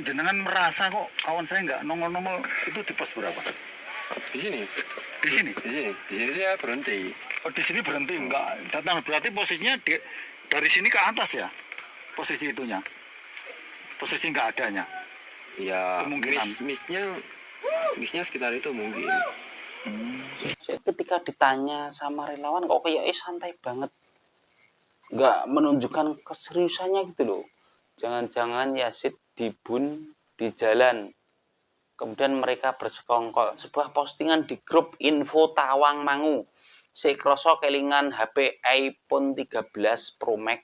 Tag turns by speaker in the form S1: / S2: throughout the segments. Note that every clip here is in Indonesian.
S1: jenengan merasa kok kawan saya nggak nongol-nongol itu di pos berapa?
S2: Di sini.
S1: Di sini?
S2: Di sini saya berhenti.
S1: Oh, di sini berhenti nggak datang, berarti posisinya dari sini ke atas ya? Posisi itunya? Posisi nggak adanya?
S2: Ya,
S1: kemungkinan.
S2: misnya sekitar itu mungkin.
S3: Ketika ditanya sama relawan kok kayak santai banget, nggak menunjukkan keseriusannya gitu loh. Jangan-jangan Yazid dibun di jalan, kemudian mereka bersekongkol. Sebuah postingan di grup info Tawangmangu, sekroso kelingan HP iPhone 13 Pro Max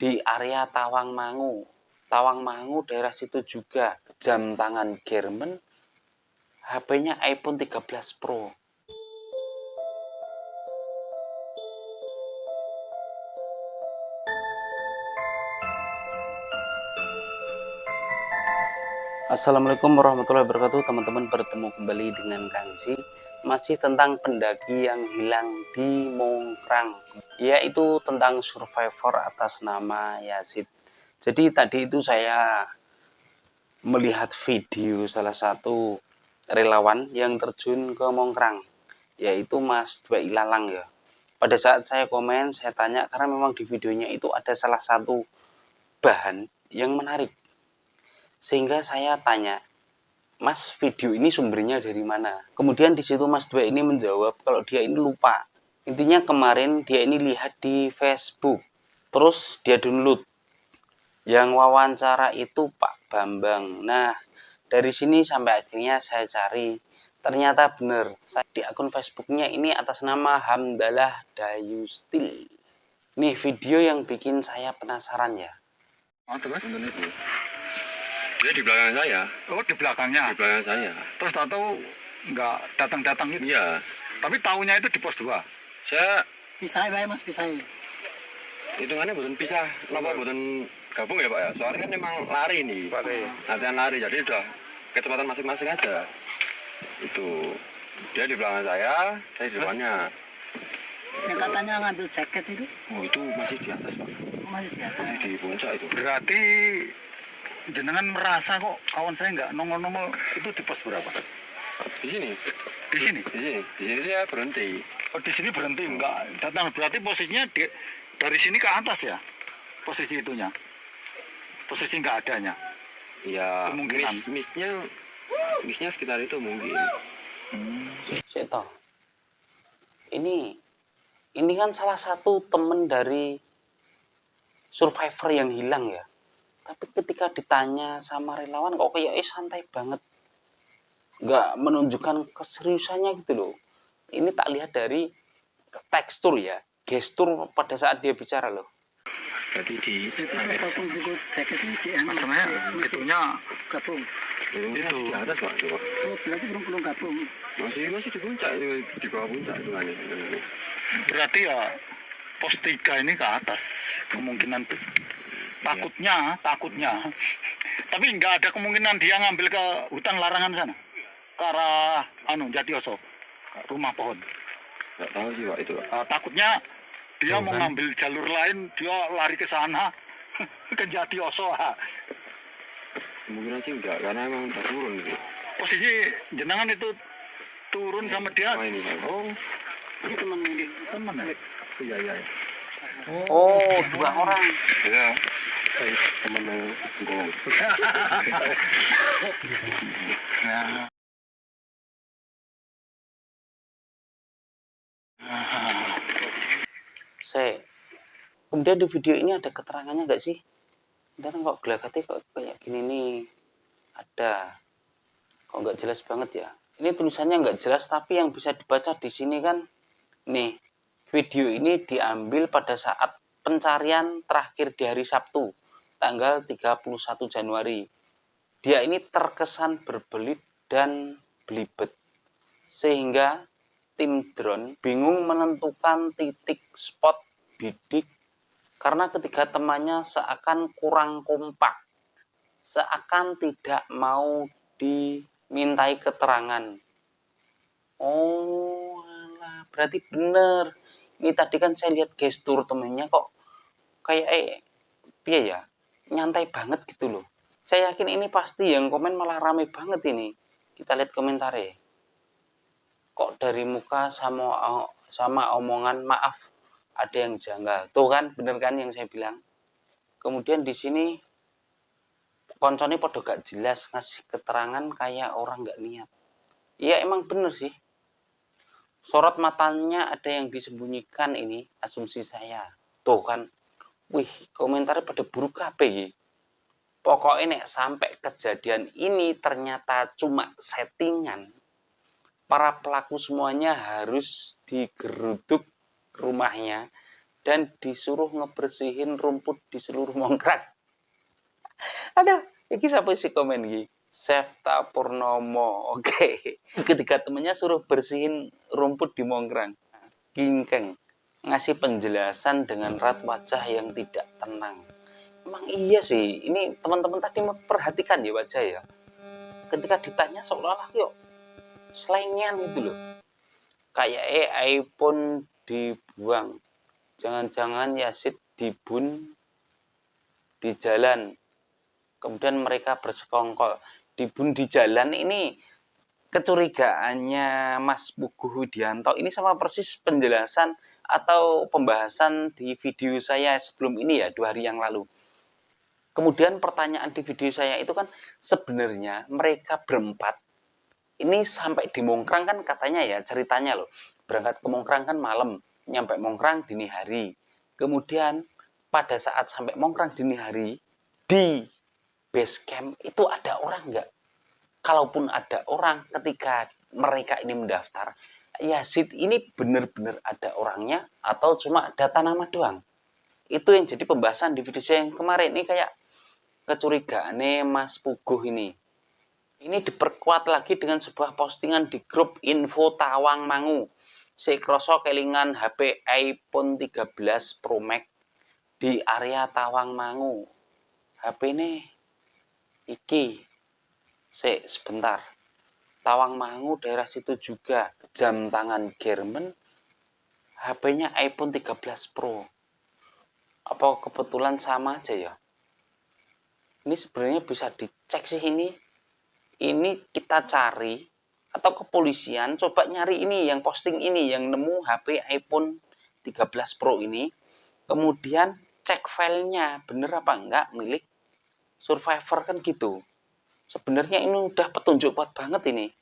S3: di area Tawangmangu. Tawangmangu daerah situ juga, jam tangan German, HP-nya iPhone 13 Pro. Assalamualaikum warahmatullahi wabarakatuh. Teman-teman, bertemu kembali dengan Kang Zi. Masih tentang pendaki yang hilang di Mongkrang, yaitu tentang survivor atas nama Yazid. Jadi tadi itu saya melihat video salah satu relawan yang terjun ke Mongkrang, yaitu Mas Dwa Ilalang ya. Pada saat saya komen, saya tanya karena memang di videonya itu ada salah satu bahan yang menarik. Sehingga saya tanya, Mas, video ini sumbernya dari mana? Kemudian di situ Mas Dwa ini menjawab kalau dia ini lupa. Intinya kemarin dia ini lihat di Facebook, terus dia download. Yang wawancara itu Pak Bambang. Nah, dari sini sampai akhirnya saya cari. Ternyata benar, di akun Facebooknya ini atas nama Hamdalah Dayustil. Nih video yang bikin saya penasaran ya.
S1: Oh, terus?
S2: Dia di belakang saya.
S1: Oh, di belakangnya?
S2: Di belakang saya.
S1: Terus tahu nggak datang-datang gitu?
S2: Iya.
S1: Tapi tahunya itu di pos 2?
S2: Saya
S4: Pisah ya mas, pisah.
S2: hitungannya bukan pisah, kenapa bukan gabung ya Pak ya? Soalnya kan memang lari nih, latihan lari, jadi udah kecepatan masing-masing aja. Itu dia di belakang saya di depannya.
S4: Yang katanya ngambil jaket itu?
S2: Oh itu masih di atas Pak.
S4: Masih di atas.
S2: Masih di puncak itu.
S1: Berarti jenengan merasa kok kawan saya nggak nongol-nongol itu di pos berapa?
S2: Di sini.
S1: Di sini?
S2: Di sini saya berhenti.
S1: Oh, di sini berhenti nggak datang, berarti posisinya dari sini ke atas ya? Posisi itunya? Posisi nggak adanya?
S2: Ya,
S1: kemungkinan.
S2: misnya sekitar itu mungkin.
S3: Saya tahu. Ini kan salah satu teman dari survivor yang hilang ya. Tapi ketika ditanya sama relawan kok kayak santai banget. Nggak menunjukkan keseriusannya gitu loh. Ini tak lihat dari tekstur ya. Gestur pada saat dia bicara loh.
S1: Jadi di
S4: Walaupun juga jaket itu
S1: maksudnya itunya
S4: gabung.
S1: itu
S2: Di atas Pak. Coba.
S4: Oh berarti belum gabung.
S2: Masih di puncak itu, di bawah puncak itu kan.
S1: berarti ya pos 3 ini ke atas kemungkinan tuh. Takutnya tapi nggak ada kemungkinan dia ngambil ke hutan larangan sana, ke arah Jatioso, rumah pohon.
S2: Nggak tahu sih Pak itu.
S1: Takutnya dia mau ngambil jalur lain, dia lari ke sana ke Jatioso.
S2: Kemungkinan sih enggak, karena emang udah turun gitu.
S1: Posisi jenengan itu turun sama dia.
S2: Oh ini Pak. Oh
S4: Ini teman ini.
S1: Teman ya? Iya.
S3: Oh, 2 orang.
S2: ya. Teman yang
S1: Ya.
S3: Kemudian di video ini ada keterangannya nggak sih? Dan kok gelagatnya kok kayak gini nih? Ada. Kok nggak jelas banget ya? Ini tulisannya nggak jelas, tapi yang bisa dibaca di sini kan, nih, video ini diambil pada saat pencarian terakhir di hari Sabtu, tanggal 31 Januari. Dia ini terkesan berbelit dan belibet, sehingga tim drone bingung menentukan titik spot bidik karena ketiga temannya seakan kurang kompak, seakan tidak mau dimintai keterangan. Oh, alah, berarti bener. Ini tadi kan saya lihat gestur temennya kok kayak piye ya, nyantai banget gitu loh. Saya yakin ini pasti yang komen malah rame banget ini. Kita lihat komentarnya. Kok dari muka sama omongan maaf ada yang janggal. Tuh kan, bener kan yang saya bilang. Kemudian di sini koncone podo gak jelas ngasih keterangan kayak orang gak niat. Iya emang bener sih. Sorot matanya ada yang disembunyikan ini, asumsi saya. Tuh kan, wih komentarnya pada buruk kabeh ya. Pokoknya nek sampai kejadian ini ternyata cuma settingan, para pelaku semuanya harus digeruduk rumahnya dan disuruh ngebersihin rumput di seluruh Mongkrang. Ada, ini siapa sih komen gini? Sefta Purnomo, oke. Ketika temennya suruh bersihin rumput di Mongkrang, Kingkeng ngasih penjelasan dengan raut wajah yang tidak tenang. Emang iya sih, ini teman-teman tadi memperhatikan ya wajah ya. Ketika ditanya seolah-olah yuk selengean gitu loh. Kayak iPhone dibuang. Jangan-jangan Yazid dibun di jalan. Kemudian mereka bersekongkol. Dibun di jalan ini kecurigaannya Mas Puguh Widianto ini sama persis penjelasan atau pembahasan di video saya sebelum ini ya, 2 hari yang lalu. Kemudian pertanyaan di video saya itu kan sebenarnya mereka berempat ini sampai di Mongkrang kan katanya ya ceritanya loh. Berangkat ke Mongkrang kan malam, nyampe Mongkrang dini hari. Kemudian pada saat sampai Mongkrang dini hari di base camp itu ada orang nggak? Kalaupun ada orang ketika mereka ini mendaftar, Yazid ini benar-benar ada orangnya atau cuma data nama doang? Itu yang jadi pembahasan di video saya yang kemarin ini kayak kecurigaannya Mas Puguh ini. Ini diperkuat lagi dengan sebuah postingan di grup info Tawangmangu. Si kroso kelingan HP iPhone 13 Pro Max di area Tawangmangu. HP ini iki. Sebentar. Tawangmangu daerah situ juga. Jam tangan German. HP-nya iPhone 13 Pro. Apa kebetulan sama aja ya? Ini sebenarnya bisa dicek sih ini. Ini kita cari atau kepolisian coba nyari ini yang posting ini yang nemu HP iPhone 13 Pro ini. Kemudian cek filenya bener apa enggak milik survivor kan gitu. Sebenarnya ini udah petunjuk kuat banget ini.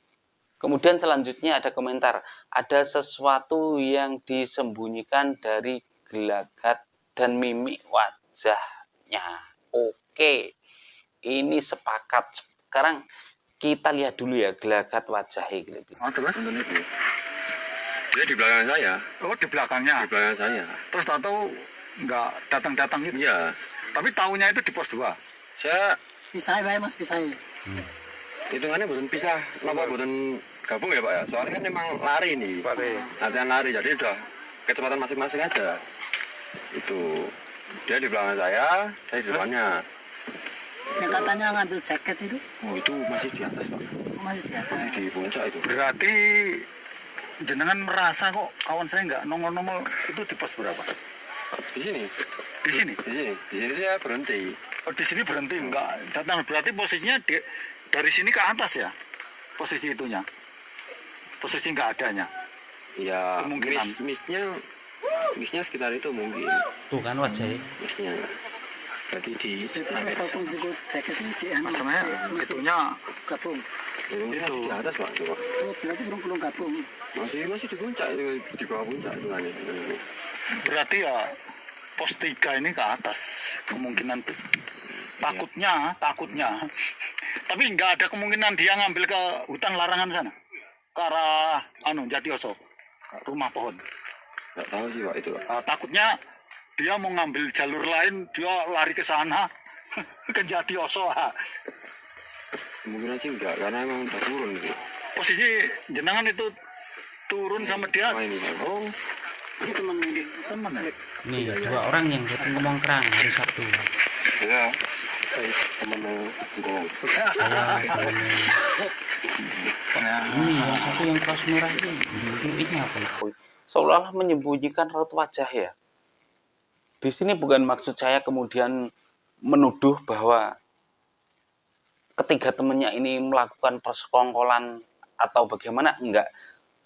S3: Kemudian selanjutnya ada komentar, ada sesuatu yang disembunyikan dari gelagat dan mimik wajahnya. Oke. Ini sepakat. Sekarang kita lihat dulu ya gelagat wajahnya.
S1: Oh, terus?
S2: Nonton itu. Dia di belakang saya.
S1: Oh, di belakangnya.
S2: Di belakang saya.
S1: Terus tahu nggak datang-datang gitu?
S2: Iya.
S1: Tapi tahunya itu di pos 2.
S2: Saya
S4: Pisah bae Mas, pisah.
S2: hitungannya bukan pisah, kenapa bukan gabung ya Pak ya? Soalnya kan memang lari nih. Latihan lari, jadi udah kecepatan masing-masing aja. Itu dia di belakang saya di depannya.
S4: Yang katanya ngambil jaket itu
S2: Oh itu masih di atas Pak.
S4: masih di atas.
S2: Masih di puncak itu.
S1: Berarti jenengan merasa kok kawan saya nggak nongol-nongol itu di pos berapa?
S2: Di sini.
S1: Di sini?
S2: Di sini saya berhenti.
S1: Oh, di sini berhenti nggak datang. Berarti posisinya dari sini ke atas ya? Posisi itunya? Posisi nggak adanya?
S2: Ya
S1: Kemungkinan.
S2: misnya sekitar itu mungkin.
S3: Tuh kan wajahnya.
S2: Misnya. Berarti di
S4: Jadi walaupun juga jaket ini cek anu,
S1: Masalahnya
S4: masih
S1: itunya
S4: gabung.
S2: itu di atas Pak. Coba.
S4: Oh, berarti belum gabung.
S2: Masih di puncak itu di bawah puncak itu kan.
S1: berarti ya pos 3 ini ke atas kemungkinan takutnya tapi nggak ada kemungkinan dia ngambil ke hutan larangan sana ke arah Jatioso rumah pohon.
S2: Nggak tahu sih Pak itu Pak.
S1: Takutnya dia mau ngambil jalur lain dia lari ke sana ke Jatioso.
S2: Kemungkinan sih enggak karena emang udah turun gitu.
S1: Posisi jenengan itu turun sama dia.
S2: Oh, ini Pak.
S1: Oh,
S4: Ini teman ini.
S1: teman ya.
S3: Nih 2 orang yang datang ke Mongkrang hari Sabtu.
S2: Ya. Teman jenengan.
S3: Saya ini yang satu yang kaos merah ini apa? Seolah-olah menyembunyikan raut wajah ya. Di sini bukan maksud saya kemudian menuduh bahwa ketiga temennya ini melakukan persekongkolan atau bagaimana, enggak.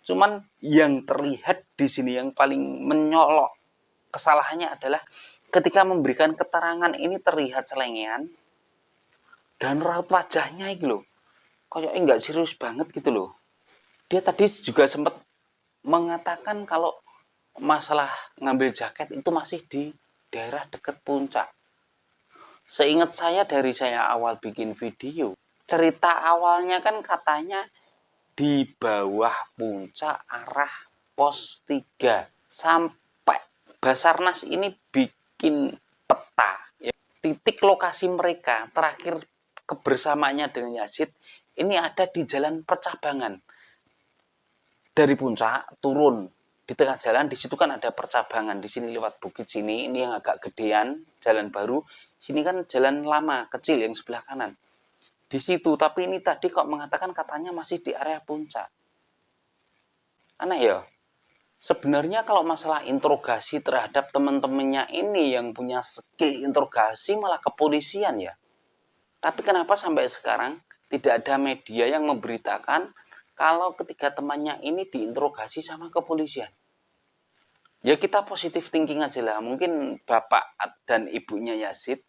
S3: Cuman yang terlihat di sini yang paling menyolok kesalahannya adalah ketika memberikan keterangan ini terlihat selengean dan raut wajahnya itu loh. Kayaknya enggak serius banget gitu loh. Dia tadi juga sempat mengatakan kalau masalah ngambil jaket itu masih di daerah dekat puncak. Seingat saya dari saya awal bikin video, cerita awalnya kan katanya di bawah puncak arah pos 3 sampai Basarnas ini bikin peta ya. Titik lokasi mereka terakhir kebersamaannya dengan Yazid ini ada di jalan percabangan dari puncak turun di tengah jalan. Di situ kan ada percabangan, di sini lewat bukit sini, ini yang agak gedean jalan baru, sini kan jalan lama kecil yang sebelah kanan di situ. Tapi ini tadi kok mengatakan katanya masih di area puncak. Aneh ya. Sebenarnya kalau masalah interogasi terhadap teman-temannya ini yang punya skill interogasi malah kepolisian ya. Tapi kenapa sampai sekarang tidak ada media yang memberitakan kalau ketiga temannya ini diinterogasi sama kepolisian? Ya kita positif thinking aja lah. Mungkin bapak dan ibunya Yazid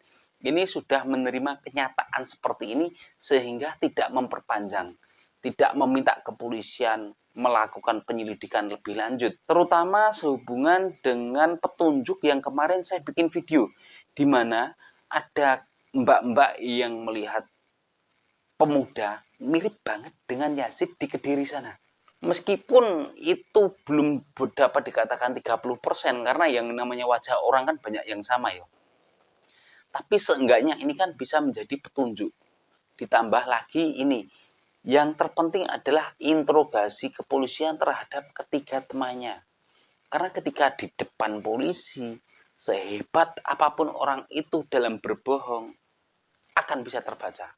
S3: ini sudah menerima kenyataan seperti ini sehingga tidak memperpanjang, tidak meminta kepolisian melakukan penyelidikan lebih lanjut. Terutama sehubungan dengan petunjuk yang kemarin saya bikin video, di mana ada mbak-mbak yang melihat pemuda mirip banget dengan Yazid di Kediri sana. Meskipun itu belum dapat dikatakan 30% karena yang namanya wajah orang kan banyak yang sama ya. Tapi seenggaknya ini kan bisa menjadi petunjuk. Ditambah lagi ini, yang terpenting adalah interogasi kepolisian terhadap ketiga temannya. Karena ketika di depan polisi, sehebat apapun orang itu dalam berbohong, akan bisa terbaca.